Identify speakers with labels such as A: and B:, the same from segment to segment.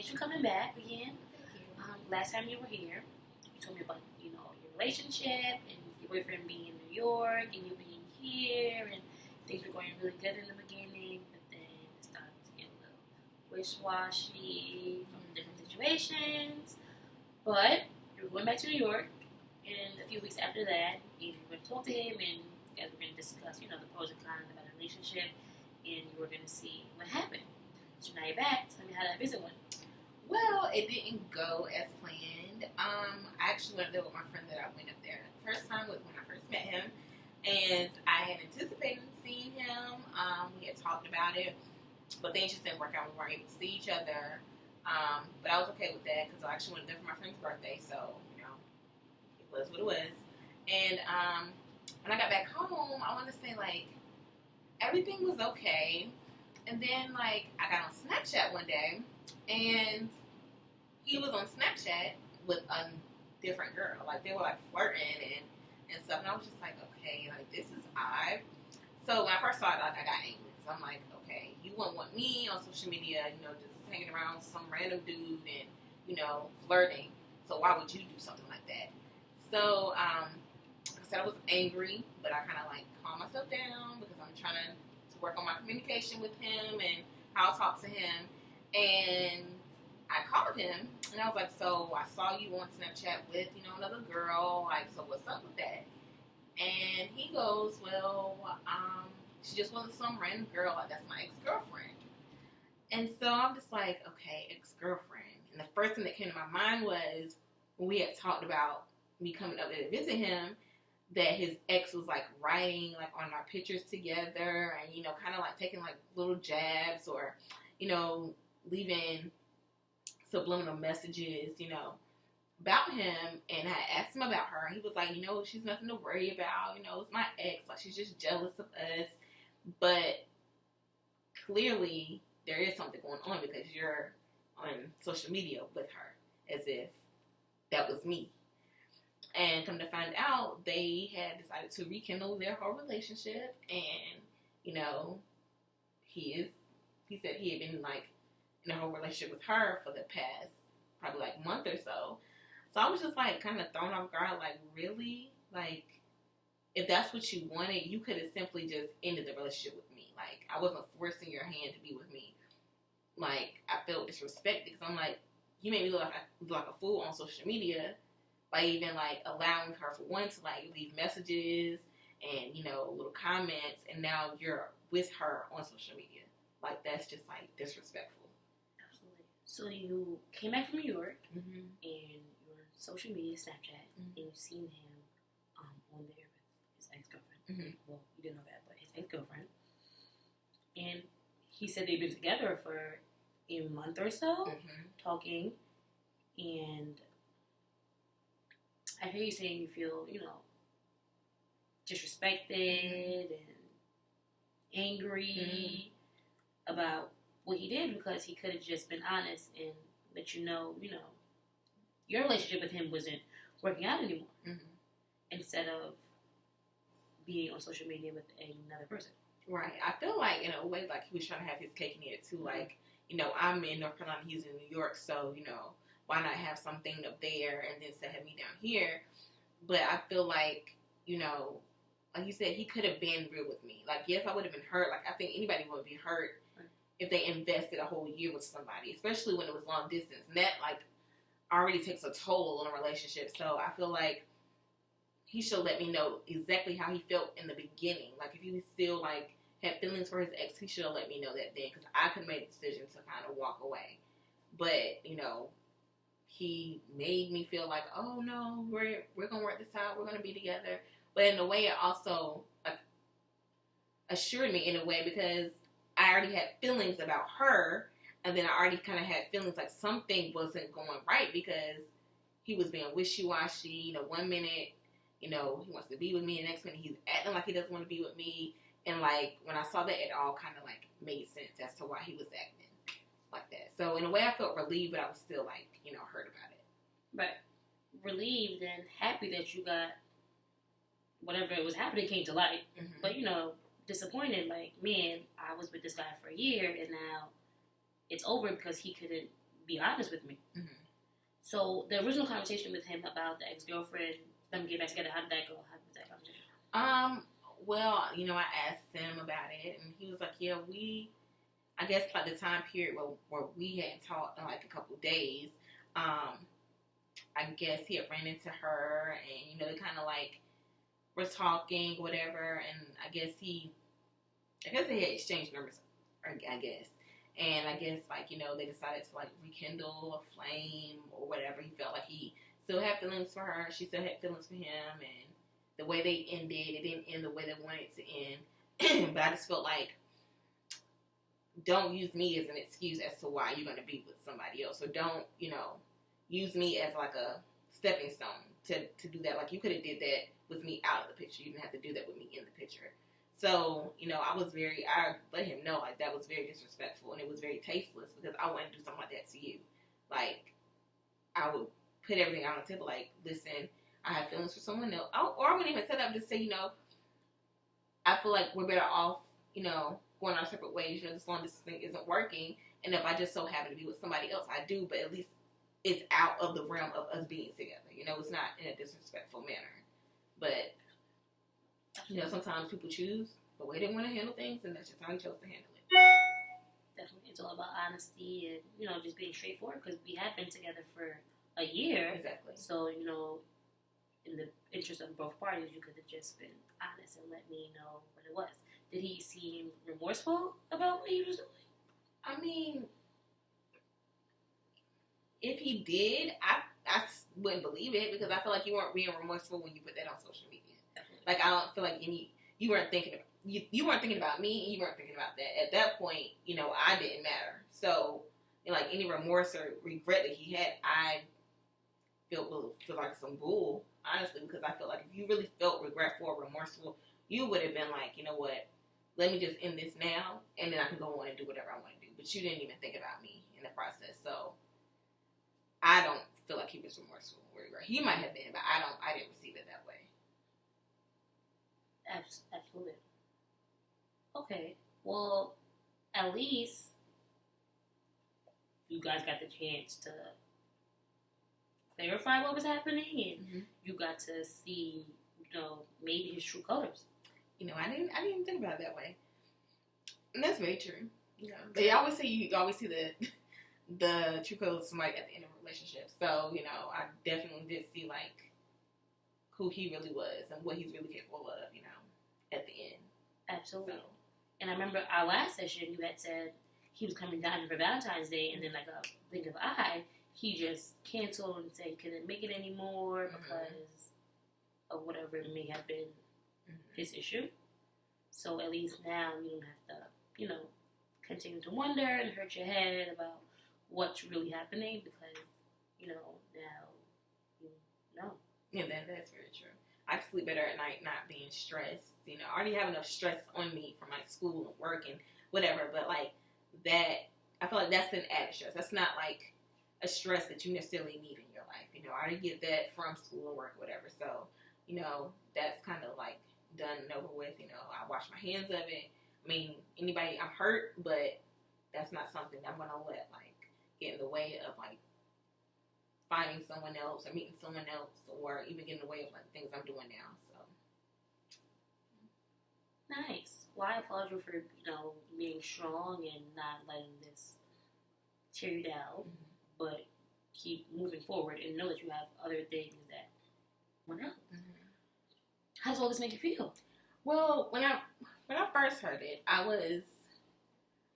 A: appreciate you coming back again. Last time you were here, you told me about, you know, your relationship and your boyfriend being in New York and you being here, and things were going really good in the beginning, but then it started to get a little wishy-washy from different situations. But you were going back to New York, and a few weeks after that, you were going to talk to him, and you guys were going to discuss, you know, the pros and cons about a relationship, and you were going to see what happened. So now you're back. Tell me how that visit went.
B: Well, it didn't go as planned. I actually went there with my friend that I went up there. The first time was when I first met him, and I had anticipated seeing him. We had talked about it, but things just didn't work out. We weren't able to see each other. But I was okay with that because I actually went there for my friend's birthday, so, you know, it was what it was. And when I got back home, I want to say, like, everything was okay. And then, like, I got on Snapchat one day, and he was on Snapchat with a different girl. Like, they were, like, flirting and stuff. And I was just like, okay, like, this is odd. So when I first saw it, like, I got angry. So I'm like, okay, you wouldn't want me on social media, you know, just hanging around some random dude and, you know, flirting. So why would you do something like that? So, like I said, I was angry, but I kind of, like, calmed myself down because I'm trying to work on my communication with him and how I talk to him. And I called him, and I was like, so I saw you on Snapchat with, you know, another girl. Like, so what's up with that? And he goes, well, she just wasn't some random girl. Like, that's my ex-girlfriend. And so I'm just like, okay, ex-girlfriend. And the first thing that came to my mind was when we had talked about me coming up there to visit him, that his ex was, like, writing, like, on our pictures together and, you know, kind of, like, taking, like, little jabs or, you know, leaving subliminal messages, you know, about him. And I asked him about her. He was like, you know, she's nothing to worry about. You know, it's my ex. Like, she's just jealous of us. But clearly there is something going on because you're on social media with her as if that was me. And come to find out, they had decided to rekindle their whole relationship. And, you know, he said he had been, like, in a whole relationship with her for the past probably, like, month or so. So I was just, like, kind of thrown off guard, like, really? Like, if that's what you wanted, you could have simply just ended the relationship with me. Like, I wasn't forcing your hand to be with me. Like, I felt disrespected because I'm like, you made me look like a fool on social media by even, like, allowing her, for one, to, like, leave messages and, you know, little comments, and now you're with her on social media. Like, that's just, like, disrespectful.
A: Absolutely. So you came back from New York,
B: Mm-hmm.
A: and you're on social media, Snapchat,
B: Mm-hmm.
A: and you've seen him on there with his ex-girlfriend.
B: Mm-hmm.
A: Well, you didn't know that, but his ex-girlfriend. And he said they've been together for a month or so,
B: Mm-hmm.
A: talking, and I hear you saying you feel, you know, disrespected and angry about what he did because he could have just been honest and let you know, your relationship with him wasn't working out anymore.
B: Mm-hmm.
A: Instead of being on social media with another person.
B: Right. I feel like, in a way, like, he was trying to have his cake and eat it, too. Like, you know, I'm in North Carolina, he's in New York, so, you know, why not have something up there and then have me down here? But I feel like, you know, like you said, he could have been real with me. Like, yes, I would have been hurt. Like, I think anybody would be hurt if they invested a whole year with somebody, especially when it was long distance. And that, like, already takes a toll on a relationship. So I feel like he should let me know exactly how he felt in the beginning. Like, if he still, like, had feelings for his ex, he should have let me know that then, because I could make a decision to kind of walk away. But, you know, he made me feel like, oh, no, we're going to work this out. We're going to be together. But in a way, it also assured me in a way, because I already had feelings about her, and then I already kind of had feelings like something wasn't going right, because he was being wishy-washy. You know, one minute, you know, he wants to be with me, and the next minute he's acting like he doesn't want to be with me. And, like, when I saw that, it all kind of, like, made sense as to why he was acting like that. So, in a way, I felt relieved, but I was still, like, you know, hurt about it.
A: But relieved and happy that you got whatever it was happening came to light.
B: Mm-hmm.
A: But, you know, disappointed, like, man, I was with this guy for a year, and now it's over because he couldn't be honest with me.
B: Mm-hmm.
A: So the original conversation with him about the ex-girlfriend, them getting back together, how did that go? How did that conversation?
B: Well, I asked him about it, and he was like, yeah, I guess like the time period where we hadn't talked in like a couple of days, I guess he had ran into her, and they kind of like were talking, whatever, and I guess they had exchanged numbers, I guess, and I guess like they decided to like rekindle a flame or whatever. He felt like he still had feelings for her, she still had feelings for him, and the way they ended, it didn't end the way they wanted it to end. But I just felt like, don't use me as an excuse as to why you're going to be with somebody else. So don't, use me as like a stepping stone to do that. Like, you could have did that with me out of the picture. You didn't have to do that with me in the picture. So, I let him know, like, that was very disrespectful, and it was very tasteless, because I wouldn't do something like that to you. Like, I would put everything on the table, like, listen, I have feelings for someone else. Or I wouldn't even say that. I would just say, I feel like we're better off, going our separate ways, this long distance thing isn't working, and if I just so happen to be with somebody else, I do, but at least it's out of the realm of us being together. It's not in a disrespectful manner. But, sometimes people choose the way they want to handle things, and that's just how he chose to handle it.
A: Definitely. It's all about honesty and, just being straightforward, because we have been together for a year.
B: Exactly.
A: So, in the interest of both parties, you could have just been honest and let me know what it was. Did he seem remorseful about what he was doing?
B: I mean, if he did, I wouldn't believe it, because I feel like you weren't being remorseful when you put that on social media.
A: Definitely.
B: Like, I don't feel like you weren't thinking about you weren't thinking about me, and you weren't thinking about that. At that point, I didn't matter. So, like, any remorse or regret that he had, I feel like some bull, honestly, because I feel like if you really felt regretful or remorseful, you would have been like, you know what, let me just end this now, and then I can go on and do whatever I want to do. But you didn't even think about me in the process, so I don't feel like he was remorseful or regret. He might have been, but I didn't receive it that way.
A: Absolutely. Okay, well, at least you guys got the chance to clarify what was happening, and you got to see, maybe his true colors.
B: I didn't even think about it that way, and that's very true. They always say you always see the true colors of somebody at the end of a relationship. So I definitely did see like who he really was and what he's really capable of. At the end.
A: Absolutely.
B: So.
A: And I remember our last session, you had said he was coming down for Valentine's Day, and then like a blink of an eye, he just canceled and said he couldn't make it anymore because of whatever it may have been his issue. So at least now you don't have to, continue to wonder and hurt your head about what's really happening, because, now you know.
B: Yeah, that's very true. I sleep better at night not being stressed. I already have enough stress on me from like school and work and whatever, but like that, I feel like that's an added stress. That's not like a stress that you necessarily need in your life. I already get that from school and work or whatever. So, that's kind of like done and over with. I wash my hands of it. I mean, I'm hurt, but that's not something I'm going to let like get in the way of like finding someone else or meeting someone else, or even get in the way of like things I'm doing now. So
A: nice. Well, I applaud you for being strong and not letting this tear you down, but keep moving forward and know that you have other things that went out. How does all this make you feel?
B: Well, when I first heard it, I was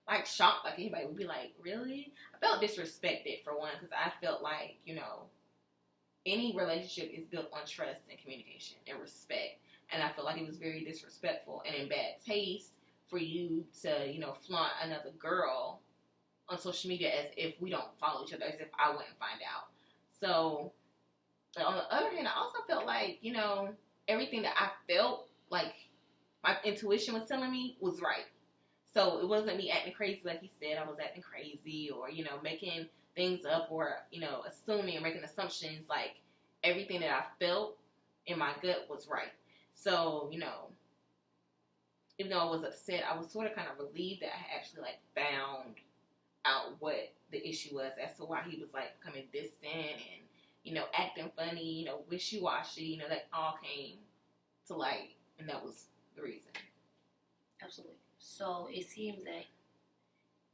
B: like shocked, like anybody would be like, really? I felt disrespected, for one, because I felt like, any relationship is built on trust and communication and respect. And I feel like it was very disrespectful and in bad taste for you to, flaunt another girl on social media as if we don't follow each other, as if I wouldn't find out. So, on the other hand, I also felt like, everything that I felt, like, my intuition was telling me was right. So, it wasn't me acting crazy like he said I was acting crazy, or, making things up, or, assuming or making assumptions. Like, everything that I felt in my gut was right. So, even though I was upset, I was sort of kind of relieved that I actually, like, found out what the issue was as to why he was like becoming distant and, you know, acting funny, you know, wishy-washy, you know, that all came to light, and that was the reason.
A: Absolutely. So it seems that,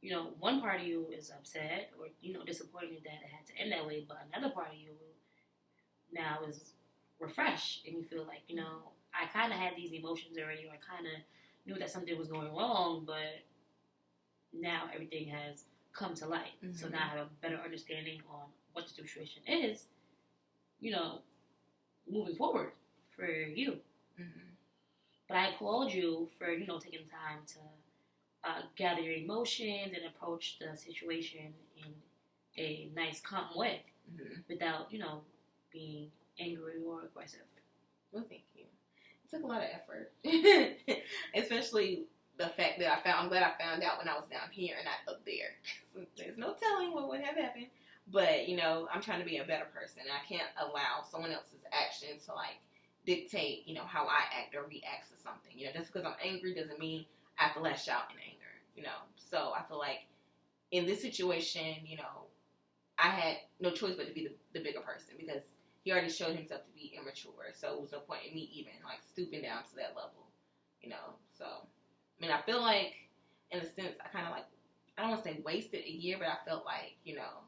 A: you know, one part of you is upset or, you know, disappointed that it had to end that way, but another part of you now is refreshed and you feel like, you know, I kind of had these emotions already, or I kind of knew that something was going wrong, but now everything has come to light. Mm-hmm. So now I have a better understanding on what the situation is, you know, moving forward for you. Mm-hmm. But I applaud you for, you know, taking time to gather your emotions and approach the situation in a nice, calm way, mm-hmm. without, you know, being angry or aggressive.
B: Well, thank you. It took a lot of effort, especially the fact that I'm glad I found out when I was down here and not up there. There's no telling what would have happened, but, you know, I'm trying to be a better person, and I can't allow someone else's actions to, like, dictate, you know, how I act or react to something. You know, just because I'm angry doesn't mean I have to lash out in anger, you know. So I feel like in this situation, you know, I had no choice but to be the bigger person because he already showed himself to be immature. So it was no point in me even, like, stooping down to that level, you know. So, I mean, I feel like, in a sense, I kind of, like, I don't want to say wasted a year, but I felt like, you know,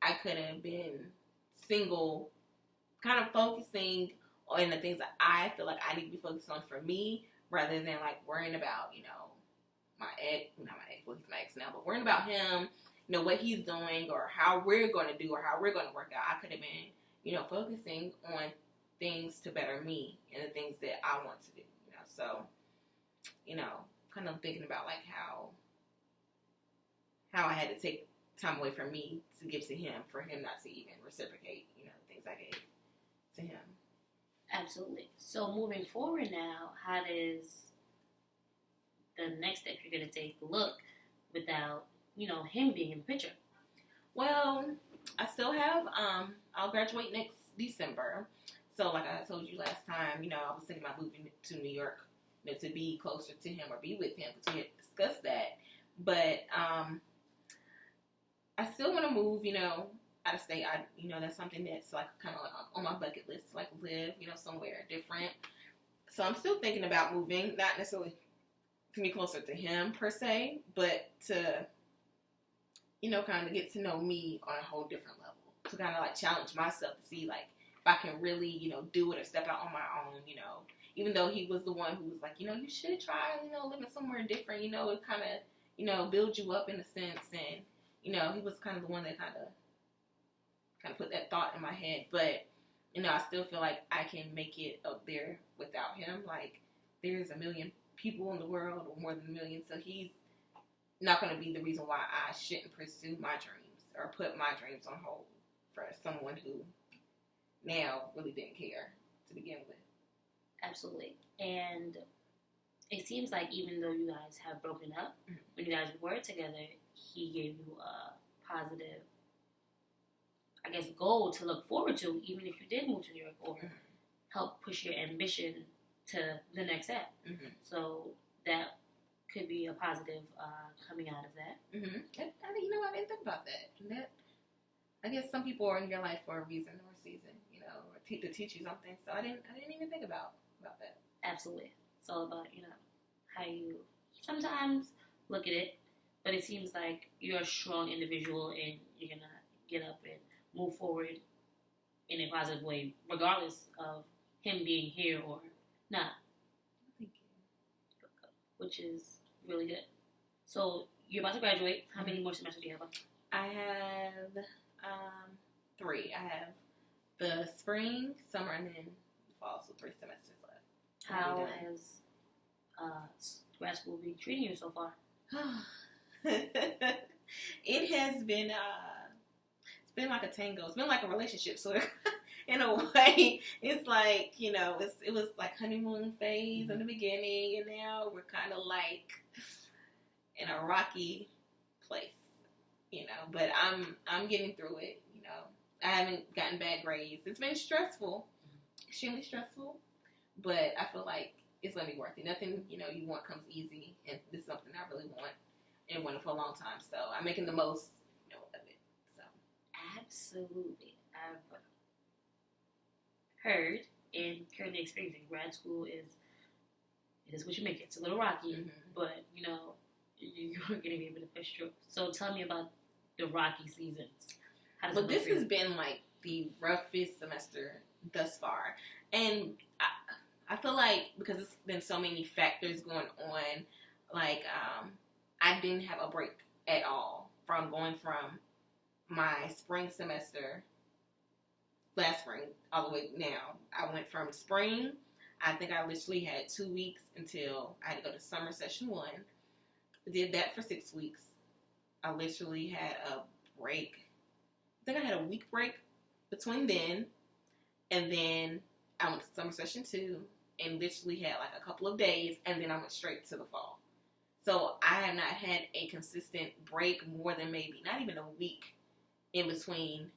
B: I could have been single, kind of focusing on the things that I feel like I need to be focused on for me, rather than, like, worrying about, you know, not my ex, well, he's my ex now, but worrying about him, you know, what he's doing or how we're going to do or how we're going to work out. I could have been, you know, focusing on things to better me and the things that I want to do, you know. So, you know, kind of thinking about, like, how I had to take time away from me to give to him for him not to even reciprocate, you know, the things I gave to him.
A: Absolutely. So moving forward now, how does the next step you're going to take look without, you know, him being in the picture?
B: Well, I still have, I'll graduate next December. So like I told you last time, you know, I was thinking about moving to New York, you know, to be closer to him or be with him, because we had discussed that. But I still want to move, you know, out of state. You know, that's something that's like kind of like on my bucket list to, like, live, you know, somewhere different. So I'm still thinking about moving, not necessarily to be closer to him per se, but to, you know, kind of get to know me on a whole different level, to kind of, like, challenge myself to see, like, if I can really, you know, do it or step out on my own, you know, even though he was the one who was like, you know, you should try, you know, living somewhere different, you know, it kind of, you know, builds you up in a sense, and, you know, he was kind of the one that kind of put that thought in my head, but, you know, I still feel like I can make it up there without him. Like, there's a million people in the world, or more than a million, so he's not going to be the reason why I shouldn't pursue my dreams or put my dreams on hold for someone who now really didn't care to begin with.
A: Absolutely. And it seems like even though you guys have broken up, mm-hmm. when you guys were together, he gave you a positive, I guess, goal to look forward to, even if you did move to New York, or mm-hmm. help push your ambition to the next step. Mm-hmm. So that could be a positive coming out of that.
B: Mm-hmm. You know, I didn't think about that. I guess some people are in your life for a reason or a season, you know, or to teach you something. So I didn't even think about that.
A: Absolutely. It's all about, you know, how you sometimes look at it, but it seems like you're a strong individual and you're going to get up and move forward in a positive way, regardless of him being here or not.
B: Thank you.
A: Which is really good. So, you're about to graduate. How many more semesters do you have left?
B: I have 3. I have the spring, summer, and then the fall, so 3 semesters left.
A: How has grad school been treating you so far?
B: It has been, it's been like a tango. It's been like a relationship, so in a way, it's like, you know, it was like honeymoon phase in the beginning, and now we're kind of like in a rocky place, you know, but I'm getting through it, you know. I haven't gotten bad grades. It's been stressful, extremely stressful, but I feel like it's going to be worth it. Nothing, you know, you want comes easy, and this is something I really want, in winter for a long time. So I'm making the most, of it. So
A: Absolutely. I've heard and currently experiencing grad school it is what you make it. It's a little rocky, but you're going to be able to push through. So tell me about the rocky seasons.
B: But this has been like the roughest semester thus far, and I feel like because it's been so many factors going on, like I didn't have a break at all from going from my spring semester last spring all the way now. I went from spring, I think I literally had 2 weeks until I had to go to summer session 1. Did that for 6 weeks. I literally had a break. I think I had a week break between then, and then I went to summer session 2 and literally had like a couple of days, and then I went straight to the fall. So I have not had a consistent break more than maybe not even a week in between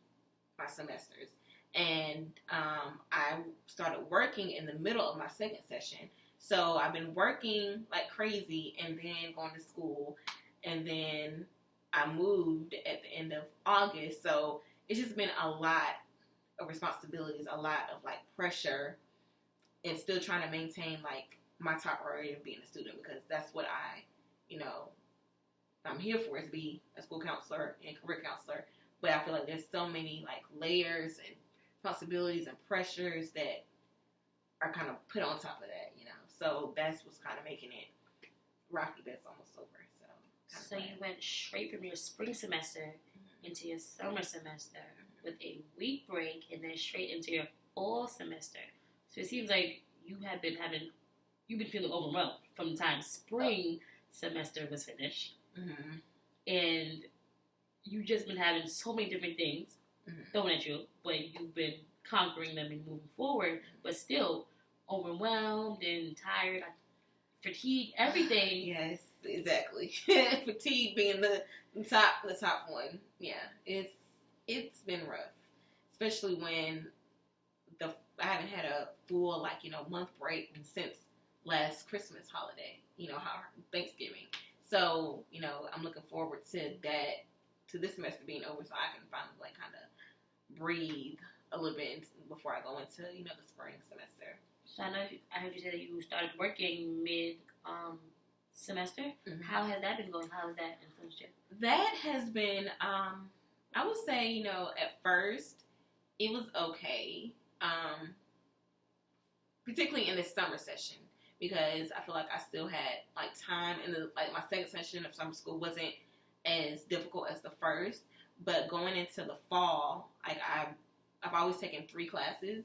B: my semesters. And I started working in the middle of my second session. So I've been working like crazy and then going to school. And then I moved at the end of August. So it's just been a lot of responsibilities, a lot of like pressure, and still trying to maintain like my top priority of being a student, because that's what I'm here for, is be a school counselor and career counselor. But I feel like there's so many like layers and responsibilities and pressures that are kind of put on top of that, So that's what's kind of making it rocky, but it's almost over.
A: So you went straight from your spring semester into your summer semester with a week break, and then straight into your fall semester. So it seems like you've been feeling overwhelmed from the time spring semester was finished, and you've just been having so many different things thrown at you, but you've been conquering them and moving forward, but still overwhelmed and tired, fatigue, everything.
B: Yes, exactly. Fatigue being the top one. Yeah, it's been rough, especially when I haven't had a full month break since last Christmas holiday. Thanksgiving. So I'm looking forward to that, to this semester being over, so I can finally kind of breathe a little bit before I go into the spring semester.
A: So I heard you say that you started working mid semester. How has that been going? How has that influenced you?
B: That has been, I would say, at first it was okay, particularly in the summer session, because I feel like I still had time, and my second session of summer school wasn't as difficult as the first. But going into the fall, I've always taken 3 classes,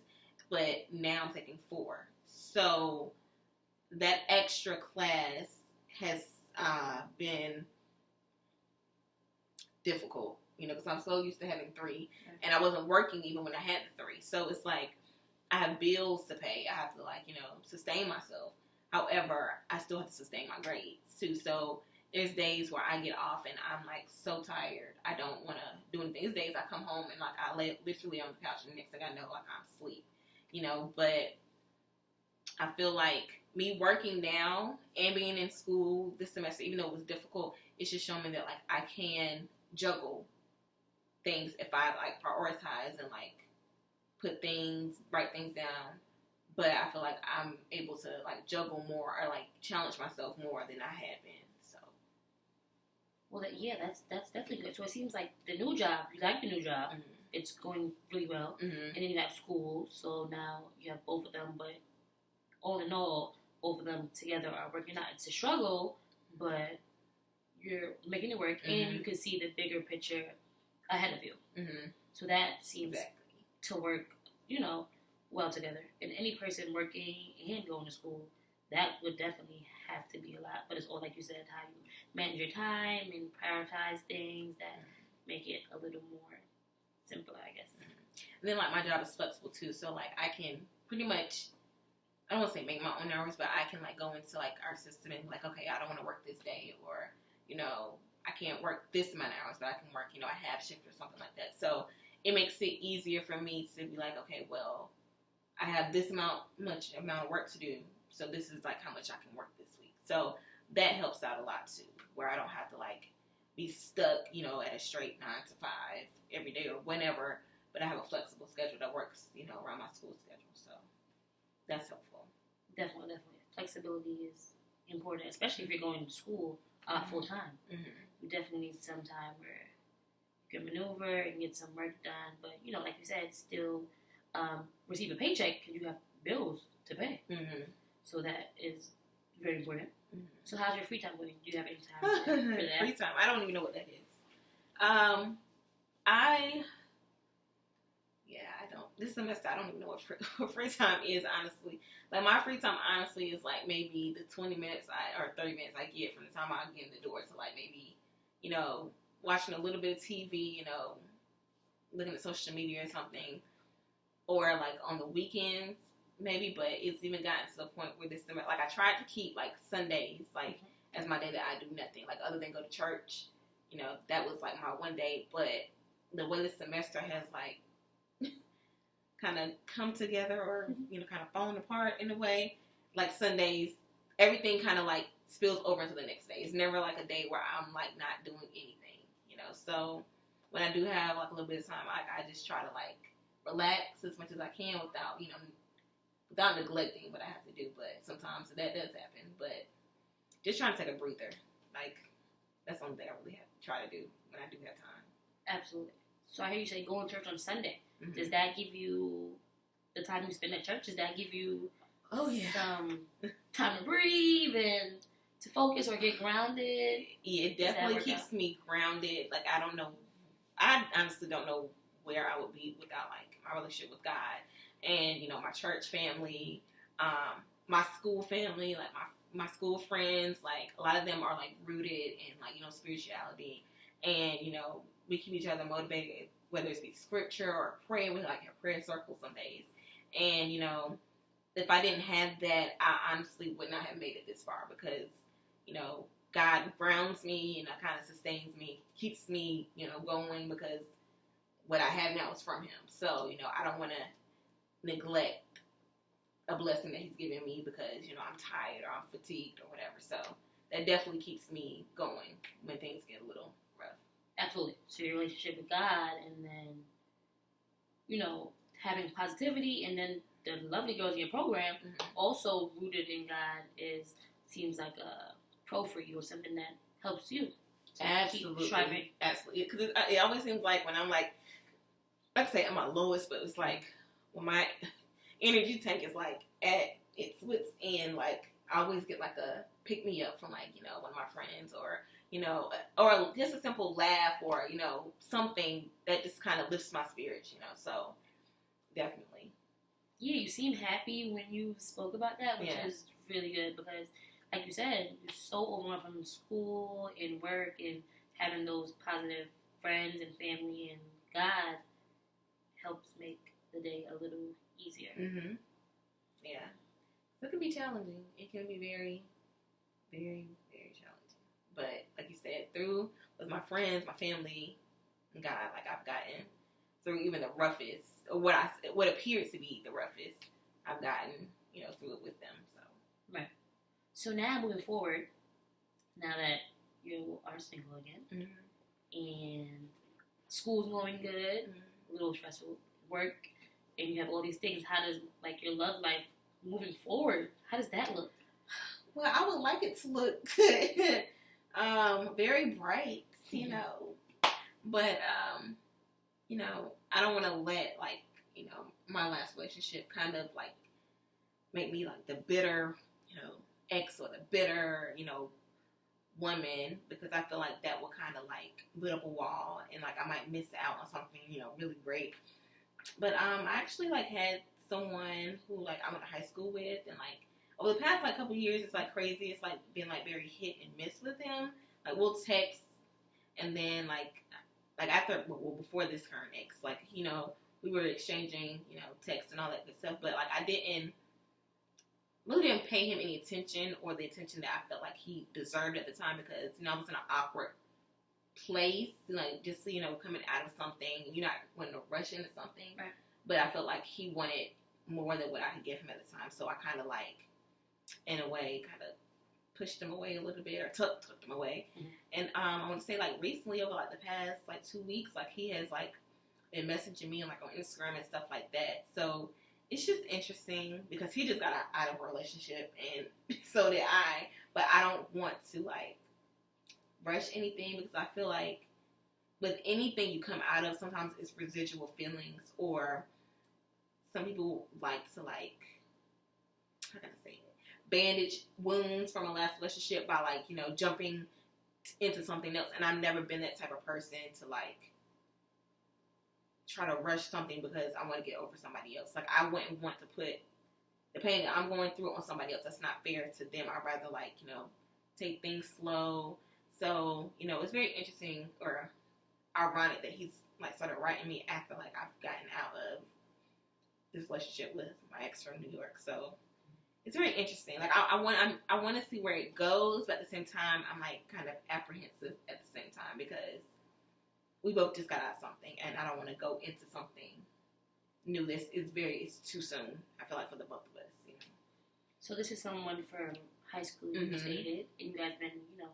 B: but now I'm taking 4. So that extra class has been difficult, because I'm so used to having 3, and I wasn't working even when I had the 3. So it's like I have bills to pay. I have to sustain myself. However, I still have to sustain my grades too. So there's days where I get off and I'm so tired, I don't want to do anything. There's days I come home and I lay literally on the couch, and the next thing I know, I'm asleep. But I feel like me working now and being in school this semester, even though it was difficult, it's just shown me that I can juggle things if I prioritize and write things down. But I feel like I'm able to juggle more or challenge myself more than I had been. So.
A: Well, that's definitely good. So it seems like the new job, you like the new job. It's going really well. And then you have school, so now you have both of them. But all in all, both of them together are working out. It's a struggle, but you're making it work, and you can see the bigger picture ahead of you. So that seems to work, well together. And any person working and going to school, that would definitely have to be a lot. But it's all, like you said, how you manage your time and prioritize things that make it a little more simpler, I guess.
B: And then my job is flexible too, so I can pretty much, I don't want to say make my own hours, but I can go into our system and okay, I don't want to work this day, or I can't work this amount of hours, but I can work a half shift or something like that. So it makes it easier for me to be okay, well, I have this much amount of work to do, so this is how much I can work this week. So that helps out a lot too, where I don't have to like be stuck, at a straight 9 to 5 every day or whenever, but I have a flexible schedule that works, around my school schedule. So that's helpful.
A: Definitely. Flexibility is important, especially if you're going to school full time.
B: Mm-hmm.
A: You definitely need some time where you can maneuver and get some work done, but like you said, still receive a paycheck because you have bills to pay.
B: Mm-hmm.
A: So that is very important.
B: Mm-hmm.
A: So how's your free time going? Do you have any time for that?
B: Free time. I don't even know what that is. I don't. This semester, I don't even know what free time is, honestly. Like, my free time, honestly, is like maybe the 20 minutes or 30 minutes I get from the time I get in the door to like maybe, watching a little bit of TV, looking at social media or something, or like on the weekends maybe. But it's even gotten to the point where this semester, like, I tried to keep like Sundays like as my day that I do nothing, like other than go to church. That was like my one day. But the way the semester has like kind of come together, or kind of fallen apart in a way, like Sundays, everything kind of like spills over into the next day. It's never like a day where I'm like not doing anything, so when I do have like a little bit of time, I just try to like relax as much as I can without neglecting what I have to do. But sometimes that does happen. But just trying to take a breather, like, that's the only thing I really have to try to do when I do have time.
A: Absolutely. So I hear you say going to church on Sunday.
B: Mm-hmm.
A: Does that give you the time you spend at church? Does that give you some time to breathe and to focus or get grounded?
B: Yeah, it definitely keeps me grounded. Like, I honestly don't know where I would be without like my relationship with God and my church family, my school family, like my school friends. Like, a lot of them are like rooted in like spirituality, and we keep each other motivated, whether it's be scripture or praying. We like have prayer circles some days. And, if I didn't have that, I honestly would not have made it this far, because, God grounds me and kind of sustains me, keeps me, going, because what I have now is from him. So, I don't want to neglect a blessing that he's given me because, I'm tired or I'm fatigued or whatever. So that definitely keeps me going when things get a little rough.
A: Absolutely. So your relationship with God, and then, having positivity, and then the lovely girls in your program, also rooted in God, seems like a pro for you, or something that helps you.
B: Absolutely.
A: Keep striving.
B: Absolutely. Because it always seems like when I'm like, I'd say I'm my lowest, but it's like when my energy tank is like at its wit's end, like I always get like a pick me up from like, one of my friends, or or just a simple laugh, or, something that just kind of lifts my spirits, so definitely.
A: Yeah, you seem happy when you spoke about that, which is really good, because like you said, you're so overwhelmed from school and work, and having those positive friends and family and God helps make the day a little easier.
B: Mm-hmm. Yeah. So it can be challenging. It can be very, very, very challenging. But like you said, through with my friends, my family, and God, like I've gotten through even the roughest, or what appears to be the roughest, I've gotten, through it with them. So
A: right. So now moving forward, now that you are single again, and school's going good, a little stressful, work, and you have all these things, how does like your love life moving forward? How does that look?
B: Well, I would like it to look very bright, but I don't want to let like my last relationship kind of like make me like the bitter ex, or the bitter woman, because I feel like that will kind of like put up a wall, and like I might miss out on something really great. But I actually like had someone who like I went to high school with, and like over the past like couple years, it's like crazy. It's like been like very hit and miss with him. Like we'll text, and then like after, well, before this current ex, like we were exchanging texts and all that good stuff, but like I really didn't pay him any attention, or the attention that I felt like he deserved at the time, because I was in an awkward place, like just coming out of something, and you're not wanting to rush into something,
A: right.
B: But I felt like he wanted more than what I could give him at the time, so I kind of like, in a way, kind of pushed them away a little bit or took them away.
A: Mm-hmm.
B: And I want to say like recently over like the past like 2 weeks, like he has like been messaging me like on Instagram and stuff like that. So it's just interesting because he just got out of a relationship and so did I. But I don't want to like rush anything because I feel like with anything you come out of, sometimes it's residual feelings, or some people like to like, how can I say it, bandage wounds from a last relationship by like, you know, jumping into something else. And I've never been that type of person to like try to rush something because I want to get over somebody else. Like I wouldn't want to put the pain that I'm going through on somebody else. That's not fair to them. I'd rather like, you know, take things slow. So, you know, it's very interesting or ironic that he's like started writing me after like I've gotten out of this relationship with my ex from New York. So it's very interesting. Like I want to see where it goes, but at the same time I'm like kind of apprehensive at the same time because we both just got out of something and I don't want to go into something new. It's too soon, I feel like, for the both of us, you know.
A: So this is someone from high school you dated, and you guys been, you know,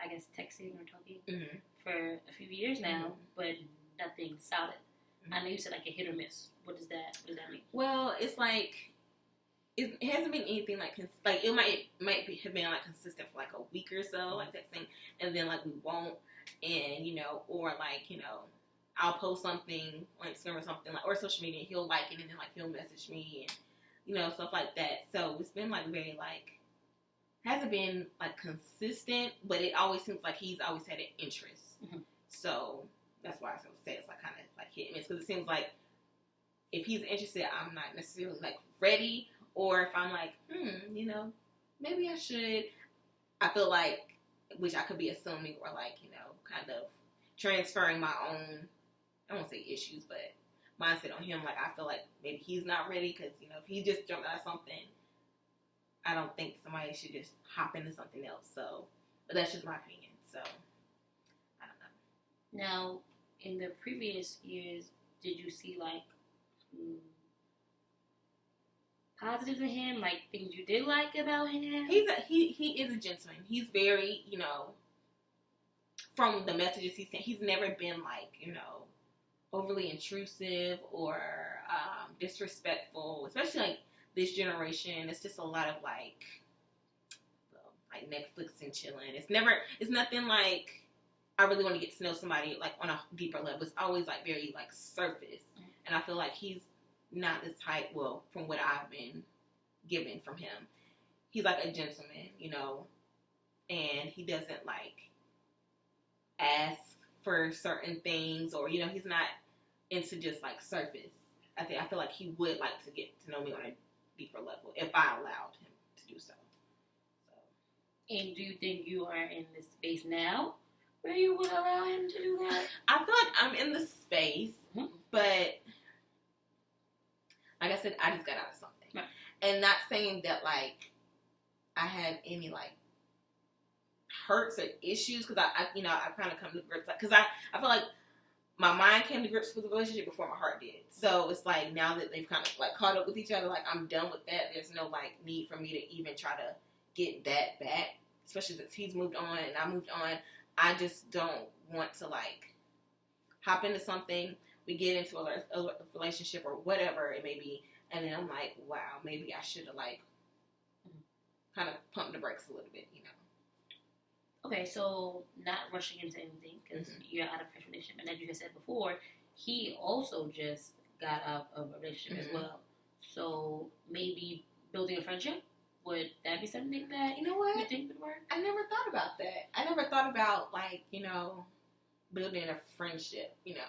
A: I guess texting or talking for a few years now, but nothing solid. I know you said like a hit or miss. What does that mean?
B: Well, it's like it hasn't been anything like it might have been like consistent for like a week or so, like that thing, and then like we won't, and you know, or like, you know, I'll post something on Instagram or something like or social media, and he'll like it, and then like he'll message me, and you know, stuff like that. So it's been like very like hasn't been like consistent, but it always seems like he's always had an interest. So that's why I say it's like kind of like hit and miss, because it seems like if he's interested, I'm not necessarily like ready, or if I'm like, you know, maybe I should. I feel like, which I could be assuming, or like, you know, kind of transferring my own, I won't say issues, but mindset on him. Like I feel like maybe he's not ready because, you know, if he just jumped out of something, I don't think somebody should just hop into something else. So, but that's just my opinion. So, I don't know.
A: Now, in the previous years, did you see like positives in him, like things you did like about him?
B: He is a gentleman. He's very, you know, from the messages he sent, he's never been like, you know, overly intrusive or disrespectful, especially like this generation. It's just a lot of like Netflix and chilling. It's nothing like I really want to get to know somebody like on a deeper level. It's always like very like surface, and I feel like he's not this type. Well, from what I've been given from him, he's like a gentleman, you know, and he doesn't like ask for certain things, or you know, he's not into just like surface. I feel like he would like to get to know me on a deeper level if I allowed him to do so.
A: And do you think you are in the space now where you would allow him to do that?
B: I feel like I'm in the space, but like I said, I just got out of something.
A: Right.
B: And not saying that like I have any like hurts or issues, because I kind of come to grips, because I feel like my mind came to grips with the relationship before my heart did. So it's like now that they've kind of like caught up with each other, like I'm done with that. There's no like need for me to even try to get that back, especially since he's moved on and I moved on. I just don't want to like hop into something, we get into a relationship or whatever it may be, and then I'm like, wow, maybe I should have like kind of pumped the brakes a little bit, you know.
A: Okay, so not rushing into anything because you're out of a relationship, and as you had said before, he also just got out of a relationship as well. So maybe building a friendship, would that be something that
B: you know what
A: you think would work?
B: I never thought about that. I never thought about like, you know, building a friendship, you know,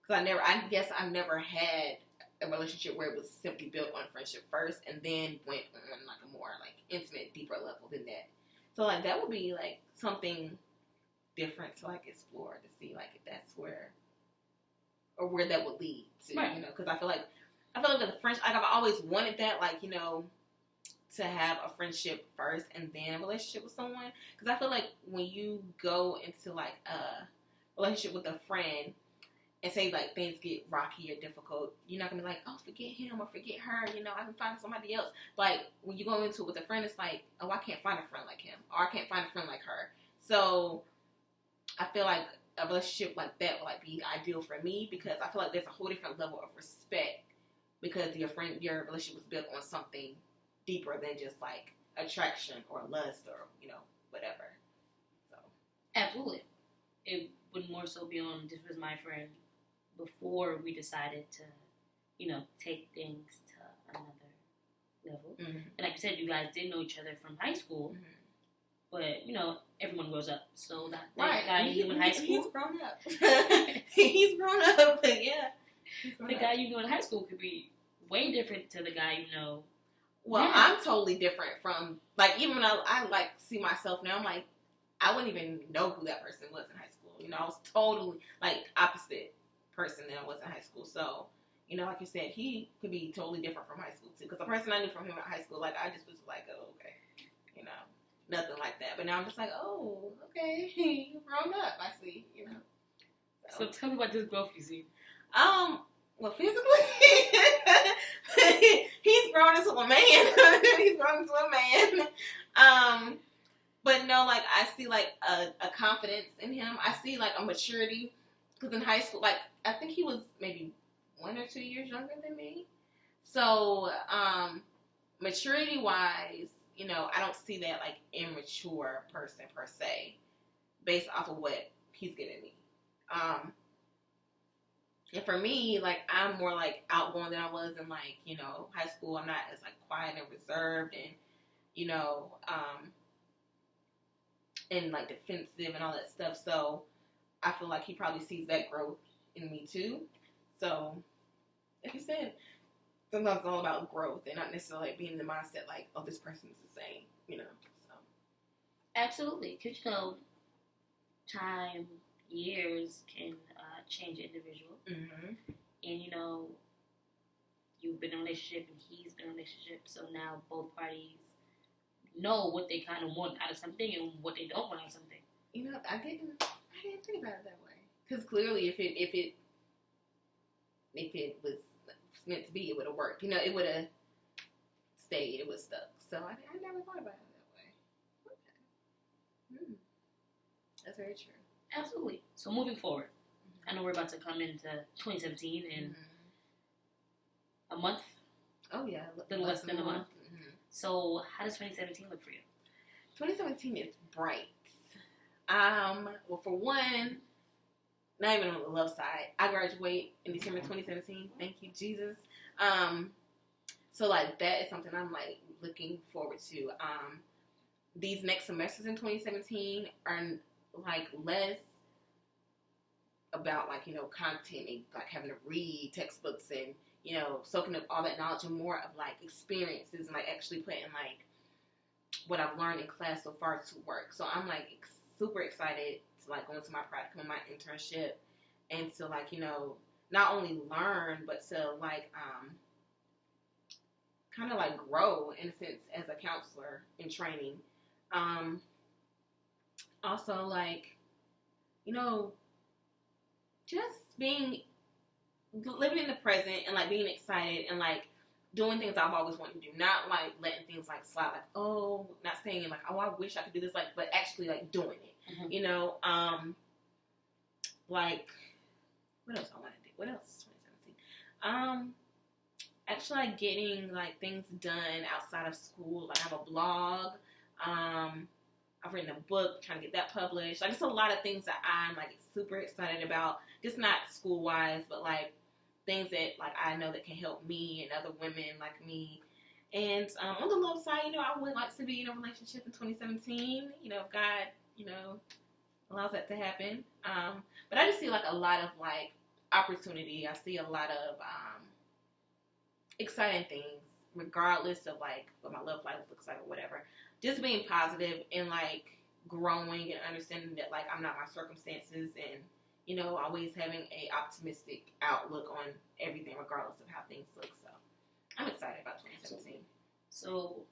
B: because I guess I've never had a relationship where it was simply built on friendship first and then went on like a more like intimate, deeper level than that. So, like, that would be, like, something different to, like, explore to see, like, if that's where that would lead to, right. You know, because I feel like with a friendship, like, I've always wanted that, like, you know, to have a friendship first and then a relationship with someone. Because I feel like when you go into, like, a relationship with a friend and say like things get rocky or difficult, you're not gonna be like, oh, forget him or forget her. I can find somebody else. Like when you go into it with a friend, it's like, oh, I can't find a friend like him, or I can't find a friend like her. So I feel like a relationship like that would like be ideal for me, because I feel like there's a whole different level of respect, because your relationship was built on something deeper than just like attraction or lust or whatever. So
A: absolutely, it would more so be on, this was my friend before we decided to take things to another level. Mm-hmm. And like you said, you guys did know each other from high school. Mm-hmm. But, everyone grows up. So that guy you knew in high school...
B: He's grown up. He's grown up, but yeah.
A: The guy you knew in high school could be way different to the guy you know.
B: Well, I'm totally different from... Like, even when I like, see myself now, I'm like, I wouldn't even know who that person was in high school. I was totally, like, opposite person than I was in high school. So, like you said, he could be totally different from high school, too. Because the person I knew from him in high school, like, I just was like, oh, okay. Nothing like that. But now I'm just like, oh, okay, you've grown up, I see,
A: So tell me about this growth you see.
B: Well, physically, he's grown into a man. He's grown into a man. But no, like, I see, like, a confidence in him. I see, like, a maturity. Because in high school, like, I think he was maybe 1 or 2 years younger than me. So, maturity-wise, I don't see that, like, immature person, per se, based off of what he's giving me. And for me, like, I'm more, like, outgoing than I was in, like, high school. I'm not as, like, quiet and reserved and, and, like, defensive and all that stuff. So I feel like he probably sees that growth in me, too. So, like you said, sometimes it's all about growth and not necessarily being in the mindset like, oh, this person is the same, so.
A: Absolutely. Because, time, years can change an individual. Mm-hmm. And, you've been in a relationship and he's been in a relationship, so now both parties know what they kind of want out of something and what they don't want out of something.
B: I didn't think about it that way. Because clearly if it was meant to be, it would have worked. It would have stayed. It would have stuck. So I never thought about it that way. Okay. That's very true.
A: Absolutely. So moving forward, mm-hmm. I know we're about to come into 2017 in mm-hmm. a month.
B: Oh, yeah.
A: A little less than a month. Mm-hmm. So how does 2017 look for you?
B: 2017 is bright. Well, for one, not even on the love side, I graduate in December 2017. Thank you, Jesus. So, like, that is something I'm, like, looking forward to. These next semesters in 2017 are, like, less about, like, content and, like, having to read textbooks and, soaking up all that knowledge, and more of, like, experiences and, like, actually putting, like, what I've learned in class so far to work. So I'm, like, super excited to, like, go into my practicum and my internship and to, like, not only learn, but to, like, kind of, like, grow, in a sense, as a counselor in training. Also, like, just living in the present and, like, being excited and, like, doing things I've always wanted to do. Not, like, letting things, like, slide, like, oh, not saying, like, oh, I wish I could do this, like, but actually, like, doing it. Mm-hmm. Like, what else I want to do? What else? 2017. Actually, like, getting, like, things done outside of school. Like, I have a blog. I've written a book, trying to get that published. Like, it's a lot of things that I'm, like, super excited about. Just not school-wise, but, like, things that, like, I know that can help me and other women like me. And on the love side, I would like to be in a relationship in 2017. If God, allows that to happen. But I just see, like, a lot of, like, opportunity. I see a lot of exciting things, regardless of, like, what my love life looks like or whatever. Just being positive and, like, growing and understanding that, like, I'm not my circumstances and, always having a optimistic outlook on everything, regardless of how things look. So I'm excited about 2017.
A: So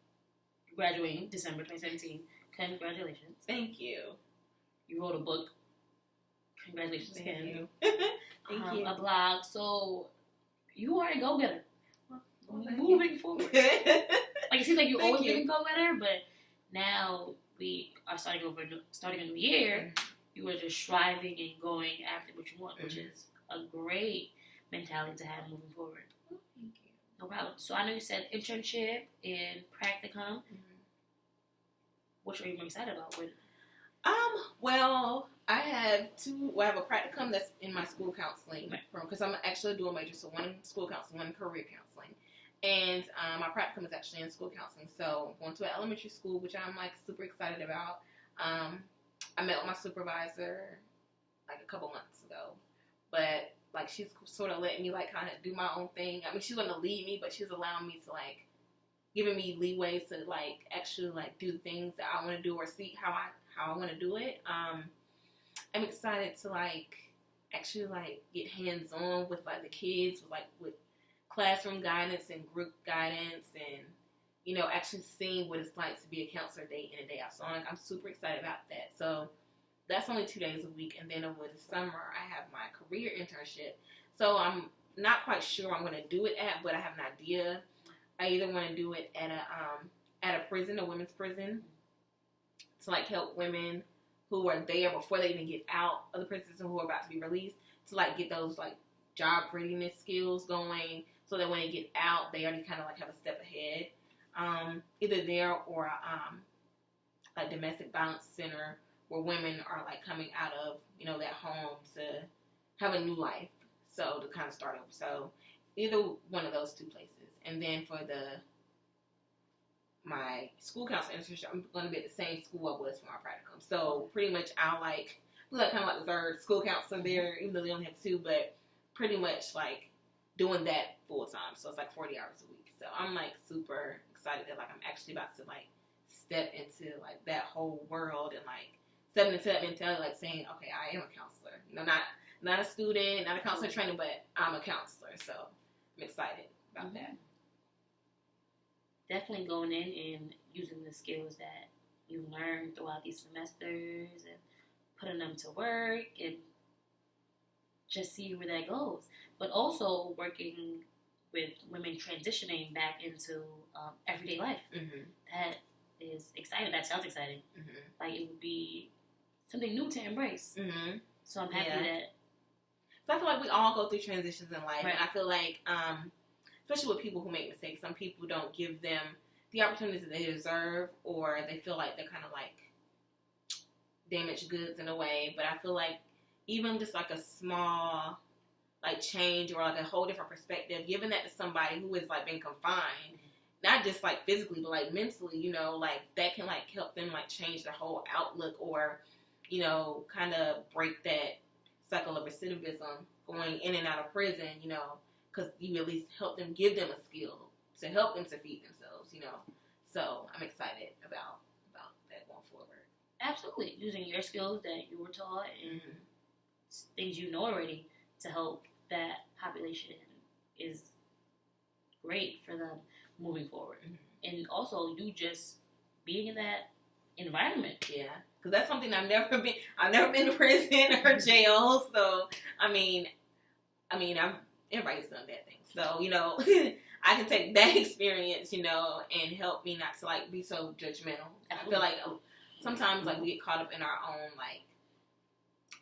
A: graduating December 2017. Congratulations.
B: Thank you.
A: You wrote a book. Congratulations again.
B: Thank you.
A: a blog. So you are a go-getter.
B: Well,
A: moving forward. Like, it seems like you always
B: you.
A: been a go-getter, but now we are starting a new year. You are just striving and going after what you want, which is a great mentality to have moving forward.
B: Well, thank you.
A: No problem. So I know you said internship and practicum. Which are you more excited about?
B: Well, I have I have a practicum that's in my school counseling program because I'm actually a dual major, so one in school counseling, one in career counseling. And my practicum is actually in school counseling. So I'm going to an elementary school, which I'm like super excited about. I met with my supervisor like a couple months ago, but like she's sort of letting me like kind of do my own thing. I mean, she's going to lead me, but she's allowing me to like giving me leeway to like actually like do things that I want to do or see how I want to do it. I'm excited to like actually like get hands on with like the kids, with classroom guidance and group guidance, and you know actually seeing what it's like to be a counselor day in and day out. So I'm super excited about that. So that's only 2 days a week, and then over the summer I have my career internship. So I'm not quite sure I'm going to do it at, but I have an idea. I either want to do it at a prison, a women's prison, to like help women who are there before they even get out of the prison and who are about to be released, to like get those like job readiness skills going, so that when they get out, they already kind of like have a step ahead. Either there or a domestic violence center where women are like coming out of, you know, that home to have a new life, so to kind of start over. So either one of those two places. And then for my school counselor internship, I'm going to be at the same school I was for my practicum. So pretty much I'll like kind of like the third school counselor there, even though they only have 2, but pretty much like doing that full time. So it's like 40 hours a week. So I'm like super excited that like I'm actually about to like step into like that whole world and like stepping into that mentality, like saying, okay, I am a counselor. You know, not a student, not a counselor trainer, but I'm a counselor. So I'm excited about that.
A: Definitely going in and using the skills that you've learned throughout these semesters and putting them to work and just see where that goes. But also working with women transitioning back into everyday life. That is exciting. That sounds exciting. Like it would be something new to embrace. So I'm happy that.
B: So I feel like we all go through transitions in life,
A: right.
B: And I feel like, especially with people who make mistakes, some people don't give them the opportunities that they deserve, or they feel like they're kind of like damaged goods in a way. But I feel like even just like a small like change or like a whole different perspective, giving that to somebody who has like been confined, not just like physically but like mentally, you know, like that can like help them like change their whole outlook, or you know, kind of break that cycle of recidivism going in and out of prison, you know, because you at least help them, give them a skill to help them to feed themselves, you know. So I'm excited about that going forward.
A: Absolutely. Using your skills that you were taught and things you know already to help that population is great for them moving forward. And also you just being in that environment.
B: Yeah. Because that's something I've never been to prison or jail. So, I mean, everybody's done bad things. So, you know, I can take that experience, you know, and help me not to, like, be so judgmental. I feel like sometimes, like, we get caught up in our own, like,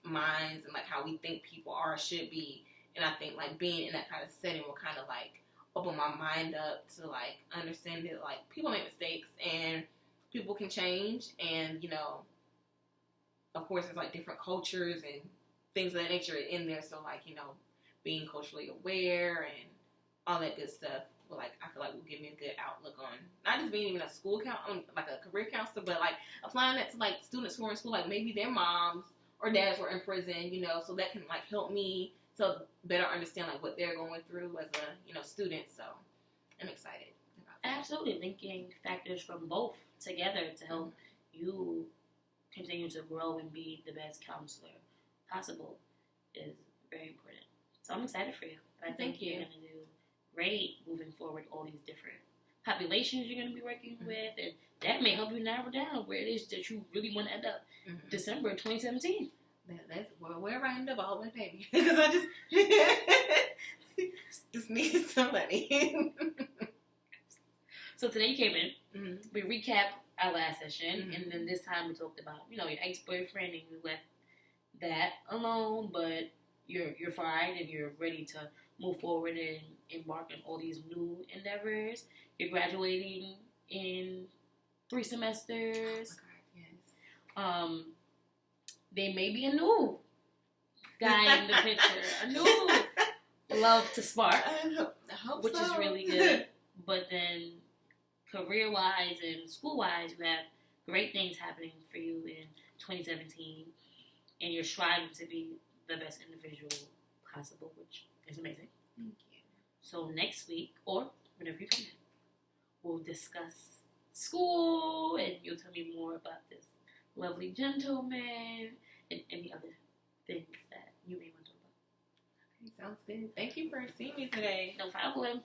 B: minds and, like, how we think people are or should be. And I think, like, being in that kind of setting will kind of, like, open my mind up to, like, understand that, like, people make mistakes and people can change. And, you know, of course, there's, like, different cultures and things of that nature in there. So, like, you know, being culturally aware and all that good stuff will, like, I feel like will give me a good outlook on not just being even a school like a career counselor, but, like, applying that to, like, students who are in school, like, maybe their moms or dads were in prison, you know, so that can, like, help me to better understand, like, what they're going through as a, you know, student. So I'm excited about that.
A: Absolutely. Linking factors from both together to help you continue to grow and be the best counselor possible is very important. So I'm excited for you. I think you're going to do great moving forward, all these different populations you're going to be working with, and that may help you narrow down where it is that you really want to end up. December 2017.
B: That's wherever I end up, I'll win baby because I just need some money.
A: So today you came in.
B: Mm-hmm.
A: We recapped our last session,
B: Mm-hmm.
A: and then this time we talked about your ex-boyfriend, and you left that alone, but you're fine and you're ready to move forward and embark on all these new endeavors. You're graduating in 3 semesters.
B: Oh my God, yes.
A: There may be a new guy in the picture, a new love to spark,
B: I hope
A: which
B: so.
A: is really good. But then, career-wise and school-wise, you have great things happening for you in 2017, and you're striving to be the best individual possible, which is amazing.
B: Thank you.
A: So next week, or whenever you come in, we'll discuss school, and you'll tell me more about this lovely gentleman and any other things that you may want to talk about.
B: Okay, sounds good. Thank you for seeing me today.
A: No problem.